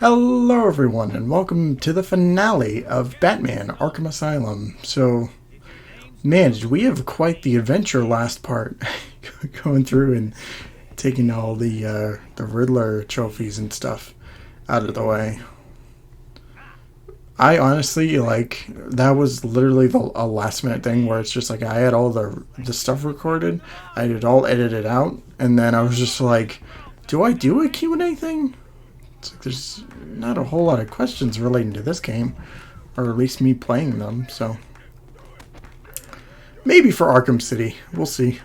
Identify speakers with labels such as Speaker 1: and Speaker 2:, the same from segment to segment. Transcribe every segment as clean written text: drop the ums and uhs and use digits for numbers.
Speaker 1: Hello everyone and welcome to the finale of Batman Arkham Asylum. So, man, did we have quite the adventure last part. Going through and taking all the Riddler trophies and stuff out of the way. I honestly, like, that was literally a last minute thing where it's just like I had all the stuff recorded, I had it all edited out, and then I was just like, do I do a Q&A thing? It's like there's not a whole lot of questions relating to this game, or at least me playing them, so maybe for Arkham City, we'll see.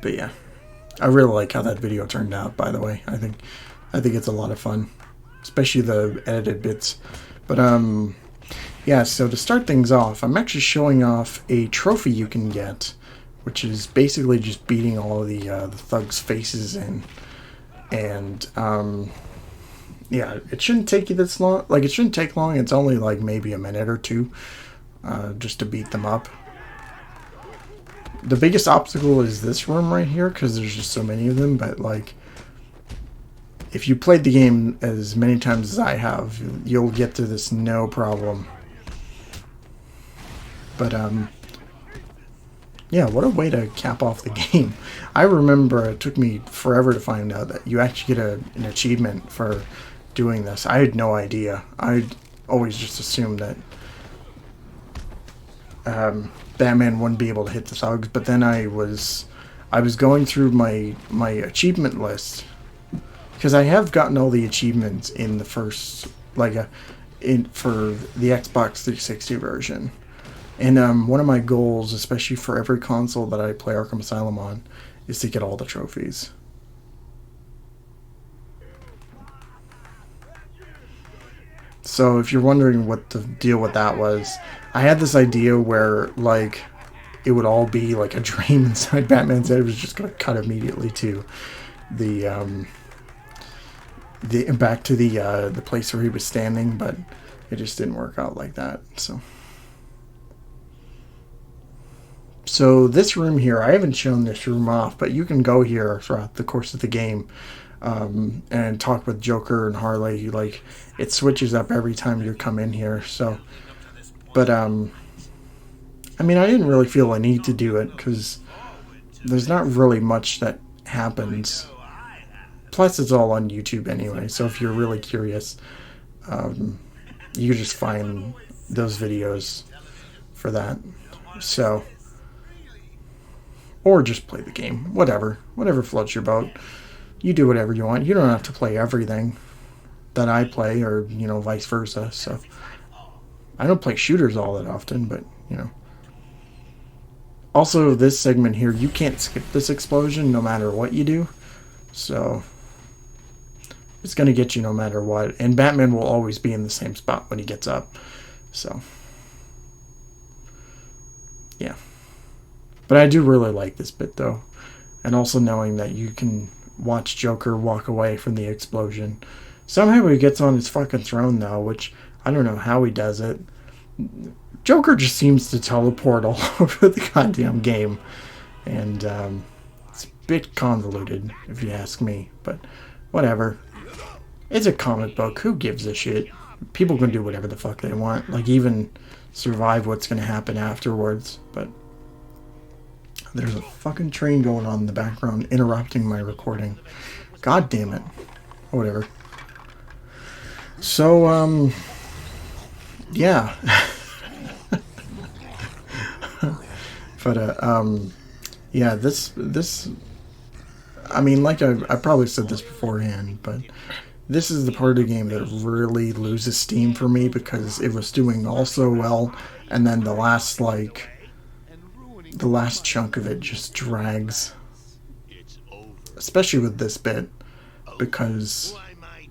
Speaker 1: But yeah, I really like how that video turned out, by the way. I think it's a lot of fun, especially the edited bits. But yeah, so to start things off, I'm actually showing off a trophy you can get, which is basically just beating all of the thugs' faces in. And yeah, it shouldn't take you this long. Like, it shouldn't take long. It's only like maybe a minute or two just to beat them up. The biggest obstacle is this room right here because there's just so many of them. But like, if you played the game as many times as I have, you'll get through this no problem. But yeah, what a way to cap off the game. I remember it took me forever to find out that you actually get an achievement for doing this. I had no idea. I'd always just assumed that Batman wouldn't be able to hit the thugs, but then I was going through my achievement list, because I have gotten all the achievements in the first, like, for the Xbox 360 version. And one of my goals, especially for every console that I play Arkham Asylum on, is to get all the trophies. So if you're wondering what the deal with that was, I had this idea where, like, it would all be like a dream inside Batman's head. It was just going to cut immediately to the back to the place where he was standing, but it just didn't work out like that. So this room here, I haven't shown this room off, but you can go here throughout the course of the game and talk with Joker and Harley. Like, it switches up every time you come in here. So, but I mean, I didn't really feel a need to do it because there's not really much that happens. Plus, it's all on YouTube anyway. So if you're really curious, you just find those videos for that. So. Or just play the game. Whatever floats your boat. You do whatever you want. You don't have to play everything that I play, or, you know, vice versa. So I don't play shooters all that often, but, you know. Also, this segment here, you can't skip this explosion no matter what you do. So it's going to get you no matter what. And Batman will always be in the same spot when he gets up. So yeah. But I do really like this bit, though. And also knowing that you can watch Joker walk away from the explosion. Somehow he gets on his fucking throne, though, which I don't know how he does it. Joker just seems to teleport all over the goddamn game. And it's a bit convoluted, if you ask me. But whatever. It's a comic book. Who gives a shit? People can do whatever the fuck they want. Like, even survive what's going to happen afterwards. But there's a fucking train going on in the background interrupting my recording. God damn it. Whatever. So, yeah. But, yeah, this, I mean, like I probably said this beforehand, but this is the part of the game that really loses steam for me because it was doing all so well, and then the last chunk of it just drags, especially with this bit, because,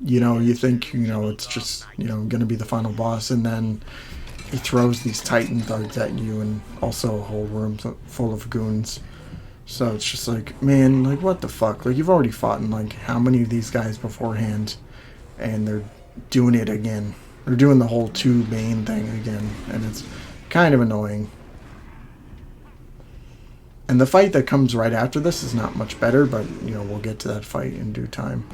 Speaker 1: you know, you think, you know, it's just, you know, gonna be the final boss, and then he throws these Titan thugs at you, and also a whole room full of goons. So it's just like, man, like, what the fuck? Like, you've already fought in, like, how many of these guys beforehand, and they're doing it again. They're doing the whole two main thing again, and it's kind of annoying. And the fight that comes right after this is not much better, but, you know, we'll get to that fight in due time.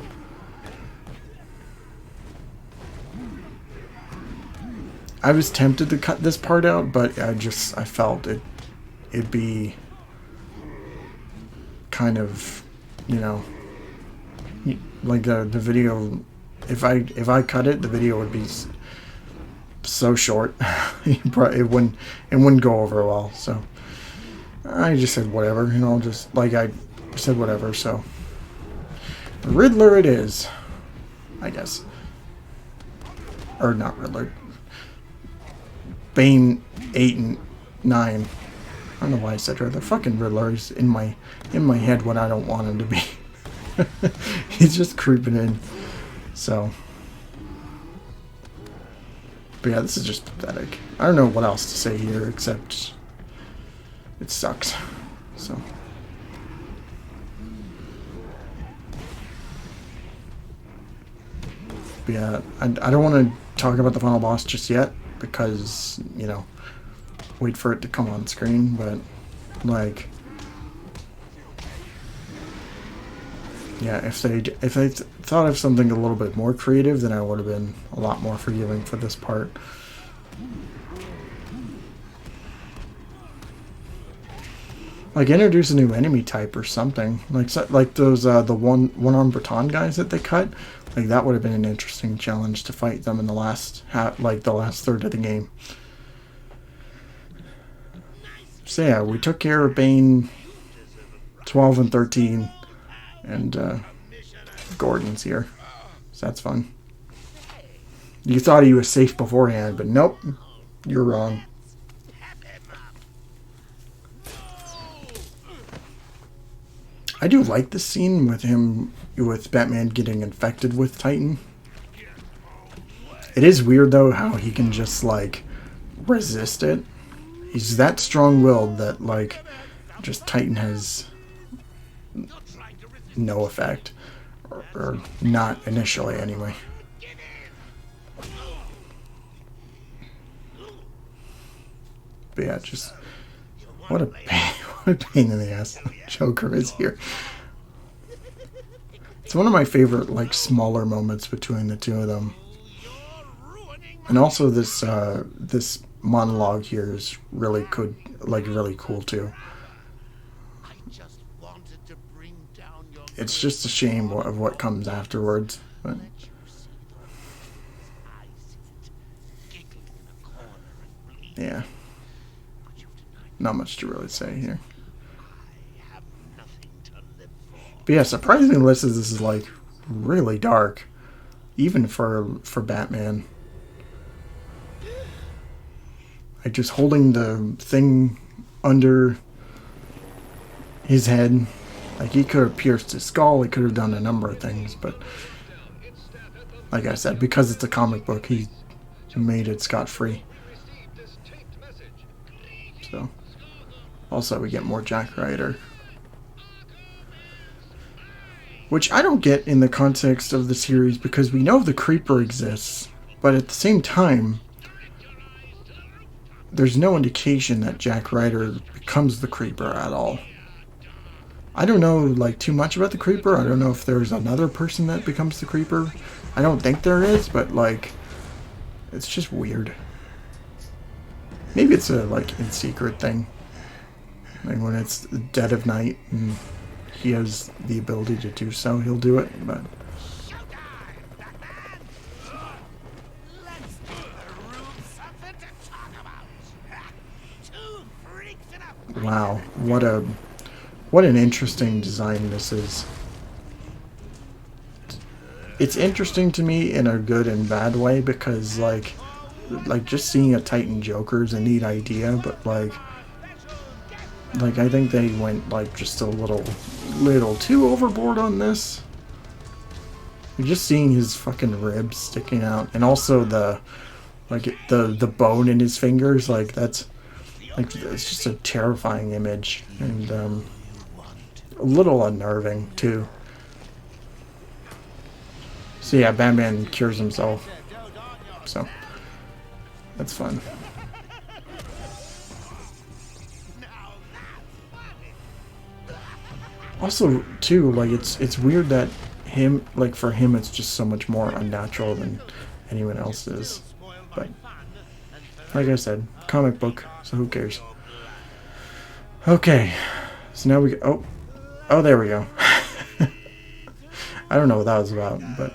Speaker 1: I was tempted to cut this part out, but I felt it'd be kind of, you know, like the video, if I cut it, the video would be so short. it wouldn't go over well, so I just said whatever, you know, just like I said whatever. So Riddler it is, I guess, or not Riddler, Bane 8 and 9. I don't know why I said Riddler. Fucking Riddler is in my head what I don't want him to be. He's just creeping in. So, but yeah, this is just pathetic. I don't know what else to say here except it sucks. So, but yeah, I don't want to talk about the final boss just yet because, you know, wait for it to come on screen. But like, yeah, if they thought of something a little bit more creative, then I would have been a lot more forgiving for this part. Like, introduce a new enemy type or something. Like those the one-armed baton guys that they cut. Like, that would have been an interesting challenge to fight them in the last the last third of the game. So yeah, we took care of Bane 12 and 13. And Gordon's here, so that's fun. You thought he was safe beforehand, but nope, you're wrong. I do like this scene with Batman getting infected with Titan. It is weird though how he can just like resist it. He's that strong-willed that like just Titan has no effect, or not initially anyway. But yeah, just what a pain in the ass Joker is here. It's one of my favorite like smaller moments between the two of them, and also this this monologue here is really good, like really cool too. It's just a shame of what comes afterwards. But yeah, not much to really say here. But yeah, surprisingly, this is like really dark, even for Batman. Like just holding the thing under his head. Like, he could have pierced his skull, he could have done a number of things, but like I said, because it's a comic book, he made it scot-free. So, also we get more Jack Ryder. Which I don't get in the context of the series, because we know the Creeper exists, but at the same time, there's no indication that Jack Ryder becomes the Creeper at all. I don't know, like, too much about the Creeper. I don't know if there's another person that becomes the Creeper. I don't think there is, but, like, it's just weird. Maybe it's a, like, in secret thing. Like, when it's dead of night and he has the ability to do so, he'll do it, but... Wow, what an interesting design this is. It's interesting to me in a good and bad way, because like just seeing a Titan Joker is a neat idea, but like I think they went like just a little too overboard on this. Just seeing his fucking ribs sticking out, and also the bone in his fingers, like that's like, it's just a terrifying image, and a little unnerving too. So yeah, Batman cures himself, so that's fun. Also, too, like it's weird that him, like for him, it's just so much more unnatural than anyone else's. But like I said, comic book, so who cares? Okay, so now we oh, there we go. I don't know what that was about, but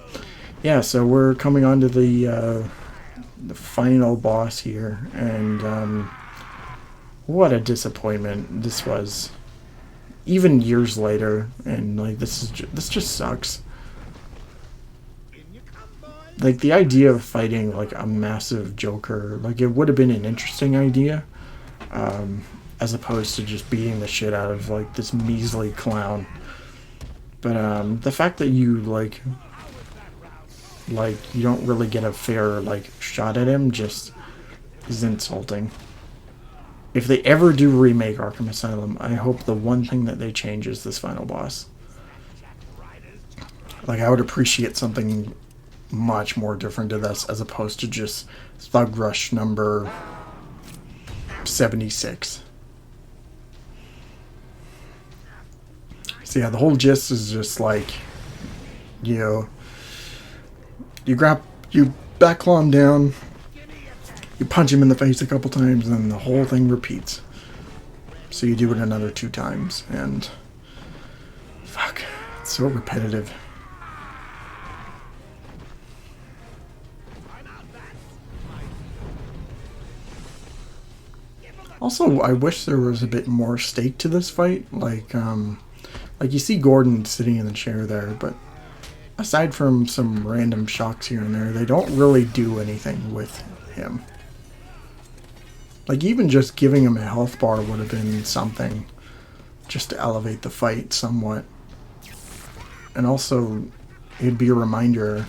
Speaker 1: yeah. So we're coming on to the final boss here, and what a disappointment this was. Even years later, and like this just sucks. Like the idea of fighting like a massive Joker, like it would have been an interesting idea, as opposed to just beating the shit out of like this measly clown. But the fact that you like you don't really get a fair like shot at him just is insulting. If they ever do remake Arkham Asylum, I hope the one thing that they change is this final boss. Like, I would appreciate something much more different to this as opposed to just Thug Rush number 76. So yeah, the whole gist is just like, you know, you back claw him down, you punch him in the face a couple times, and then the whole thing repeats. So you do it another 2 times, and fuck, it's so repetitive. Also, I wish there was a bit more stake to this fight. Like you see Gordon sitting in the chair there, but aside from some random shocks here and there, they don't really do anything with him. Like, even just giving him a health bar would have been something, just to elevate the fight somewhat. And also, it'd be a reminder,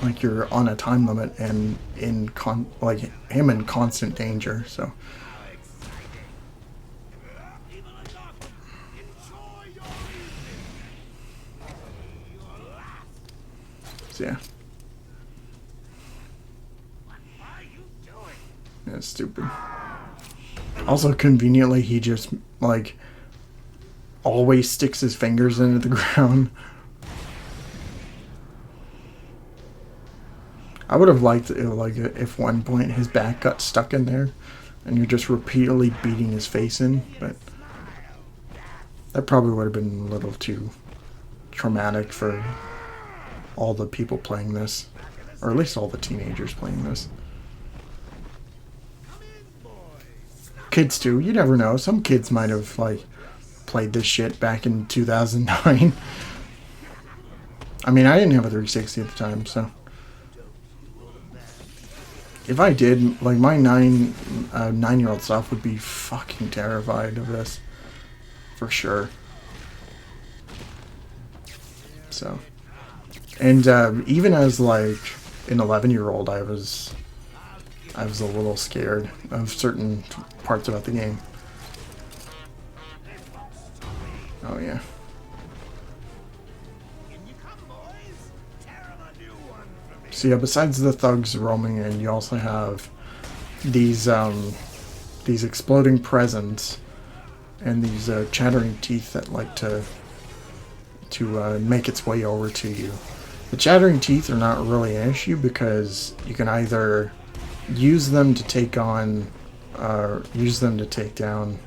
Speaker 1: like, you're on a time limit and like him in constant danger. So yeah. It's stupid. Also, conveniently, he just, like, always sticks his fingers into the ground. I would have liked it, like, if one point his back got stuck in there and you're just repeatedly beating his face in, but that probably would have been a little too traumatic for all the people playing this, or at least all the teenagers playing this. Kids too, you never know. Some kids might have like played this shit back in 2009. I mean, I didn't have a 360 at the time, so if I did, like, my 9-year-old self would be fucking terrified of this, for sure. So, and even as like an 11-year-old, I was a little scared of certain parts about the game. Oh yeah. So yeah, besides the thugs roaming in, you also have these exploding presents and these chattering teeth that like to make its way over to you. The chattering teeth are not really an issue because you can either use them to take on, use them to take down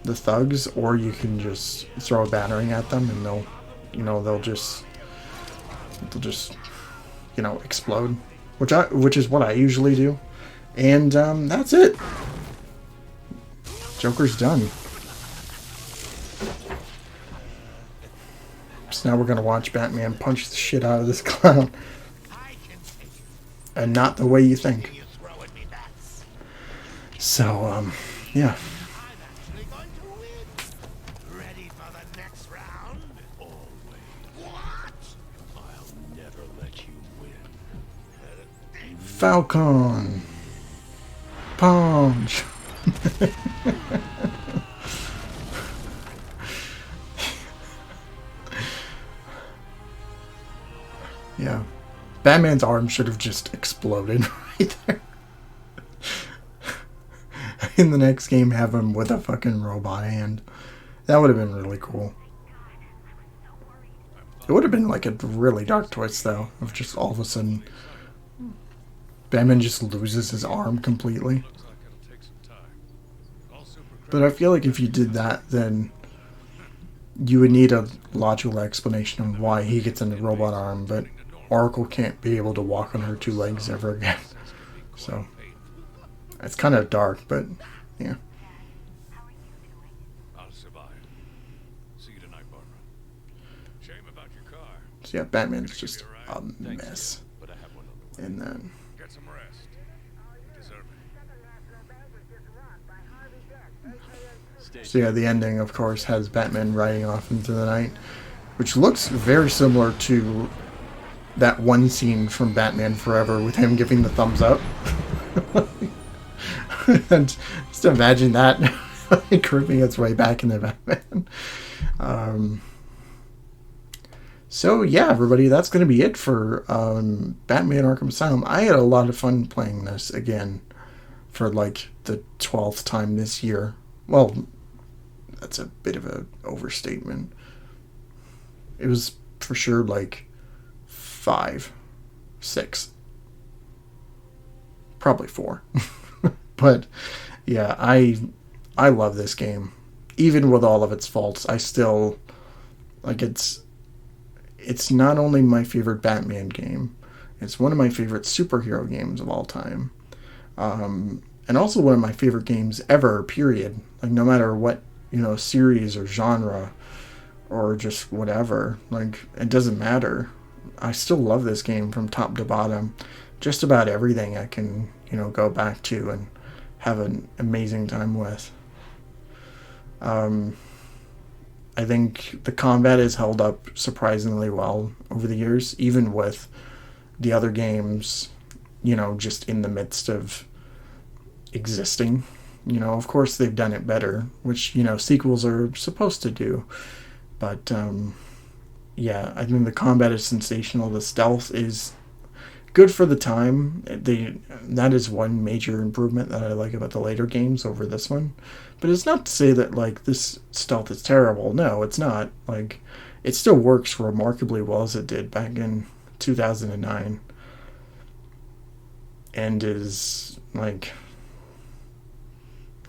Speaker 1: the thugs, or you can just throw a battering at them and they'll just explode, which is what I usually do, and that's it. Joker's done. So now we're gonna watch Batman punch the shit out of this clown, and not the way you think. So, yeah.
Speaker 2: Ready for the next round? What? I'll never let you win.
Speaker 1: Falcon. Punch. Yeah. Batman's arm should have just exploded right there. In the next game, have him with a fucking robot hand. That would have been really cool. It would have been like a really dark twist, though, of just all of a sudden Batman just loses his arm completely. But I feel like if you did that, then you would need a logical explanation of why he gets a robot arm, but Oracle can't be able to walk on her two legs ever again. So it's kind of dark, but yeah.
Speaker 2: I'll survive. See you tonight, Barbara. Shame about your car.
Speaker 1: So yeah, Batman's just a mess.
Speaker 2: But I have one on the way.
Speaker 1: And then
Speaker 2: Get some rest. You deserve it.
Speaker 1: so yeah, the ending, of course, has Batman riding off into the night, which looks very similar to that one scene from Batman Forever with him giving the thumbs up. And just imagine that creeping its way back into Batman. So yeah, everybody, that's going to be it for Batman Arkham Asylum. I had a lot of fun playing this again for like the 12th time this year. Well, that's a bit of an overstatement. It was for sure like 5, 6, probably 4. But yeah, I love this game. Even with all of its faults, I still like it's not only my favorite Batman game, it's one of my favorite superhero games of all time. And also one of my favorite games ever, period. Like no matter what, series or genre or just whatever, like it doesn't matter. I still love this game from top to bottom. Just about everything I can, go back to and have an amazing time with. I think the combat has held up surprisingly well over the years, even with the other games, just in the midst of existing. Of course they've done it better, which, sequels are supposed to do. But, yeah, I think the combat is sensational. The stealth is good for the time. That is one major improvement that I like about the later games over this one. But it's not to say that, like, this stealth is terrible. No, it's not. Like, it still works remarkably well as it did back in 2009. And is, like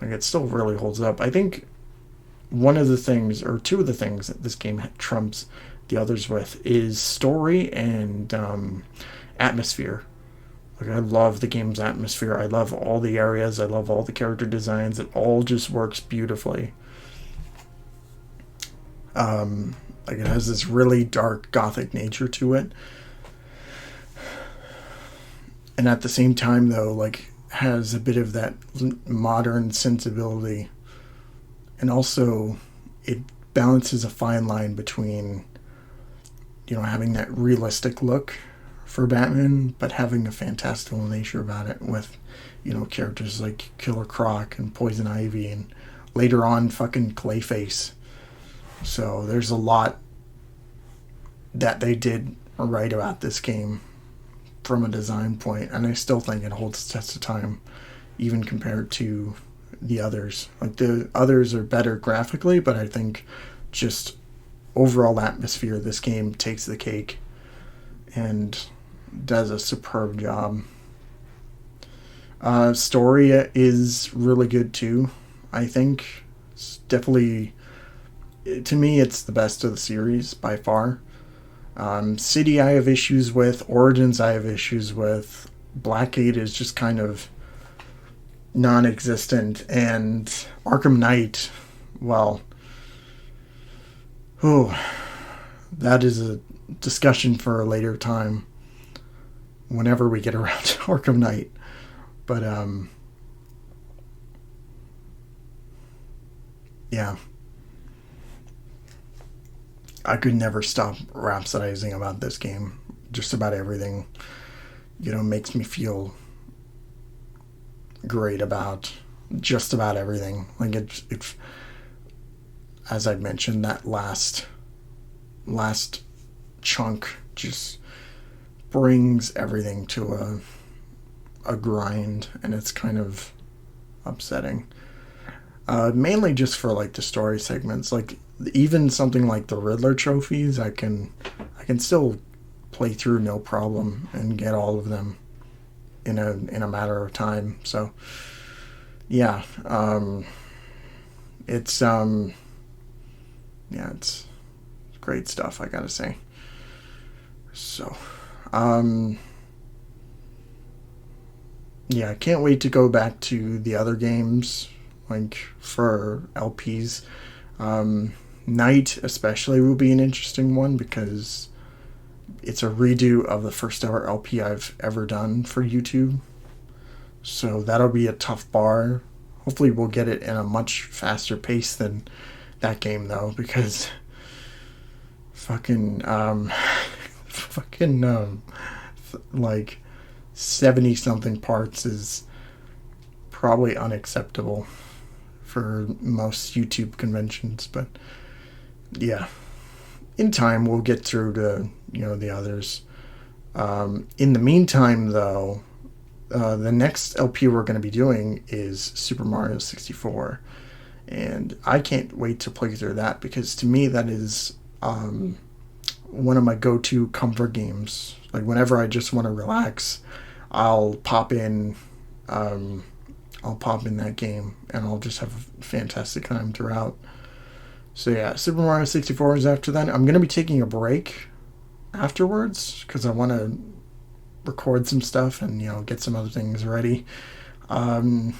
Speaker 1: it still really holds up. I think one of the things, or two of the things that this game trumps the others with is story and atmosphere. Like, I love the game's atmosphere. I love all the areas. I love all the character designs. It all just works beautifully. Like, it has this really dark gothic nature to it. And at the same time, though, like, has a bit of that modern sensibility. And also, it balances a fine line between, having that realistic look for Batman, but having a fantastical nature about it with, characters like Killer Croc and Poison Ivy and later on fucking Clayface. So there's a lot that they did right about this game from a design point, and I still think it holds the test of time, even compared to the others. Like, the others are better graphically, but I think just overall atmosphere, this game takes the cake and does a superb job. Story is really good too. I think it's definitely, to me, it's the best of the series by far. City I have issues with, Origins I have issues with, Blackgate is just kind of non-existent, and Arkham Knight, well, that is a discussion for a later time, whenever we get around to Arkham Knight. But, yeah. I could never stop rhapsodizing about this game. Just about everything, makes me feel great about just about everything. Like, it as I mentioned, that last chunk just brings everything to a grind, and it's kind of upsetting. Mainly just for, like, the story segments. Like, even something like the Riddler trophies, I can can still play through no problem and get all of them in a matter of time. So yeah, it's great stuff, I gotta say. So yeah, I can't wait to go back to the other games, like for LPs. Night especially will be an interesting one because it's a redo of the first ever LP I've ever done for YouTube. So that'll be a tough bar. Hopefully we'll get it in a much faster pace than that game though, because like 70 something parts is probably unacceptable for most YouTube conventions. But yeah, in time we'll get through to the others. In the meantime though, the next LP we're going to be doing is Super Mario 64, and I can't wait to play through that because to me that is one of my go-to comfort games. Like whenever I just want to relax, I'll pop in that game and I'll just have a fantastic time throughout. So yeah, Super Mario 64 is after that. I'm going to be taking a break afterwards because I want to record some stuff and get some other things ready. Like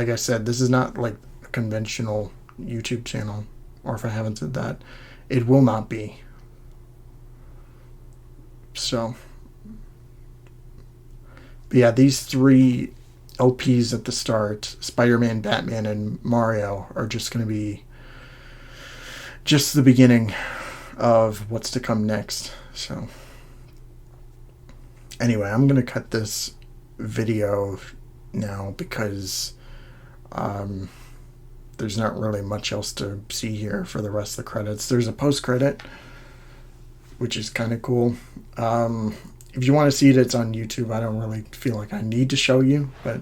Speaker 1: I said, this is not like a conventional YouTube channel, or if I haven't said that, it will not be. So but yeah, these 3 LPs at the start, Spider-Man, Batman, and Mario, are just going to be just the beginning of what's to come next. So anyway, I'm going to cut this video now because there's not really much else to see here for the rest of the credits. There's a post-credit, which is kind of cool. If you want to see it, it's on YouTube. I don't really feel like I need to show you. But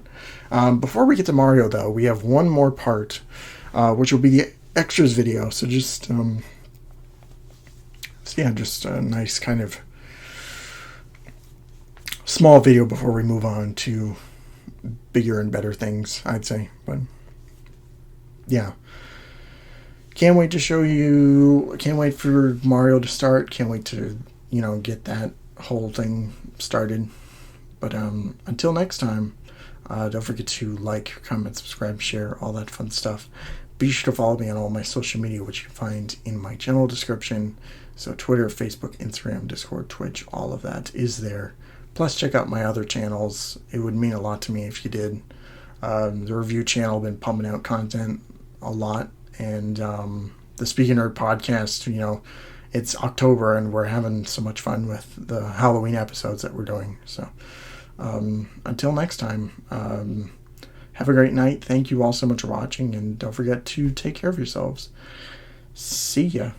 Speaker 1: before we get to Mario, though, we have one more part, which will be the extras video. So just a nice kind of small video before we move on to bigger and better things, I'd say. But yeah, can't wait to show you. Can't wait for Mario to start. Can't wait to get that whole thing started. But until next time, don't forget to like, comment, subscribe, share, all that fun stuff. Be sure to follow me on all my social media, which you can find in my channel description. So Twitter, Facebook, Instagram, Discord, Twitch, all of that is there. Plus check out my other channels. It would mean a lot to me if you did. The review channel been pumping out content a lot, and the Speak Nerd podcast, it's October and we're having so much fun with the Halloween episodes that we're doing. So until next time, have a great night. Thank you all so much for watching, and don't forget to take care of yourselves. See ya.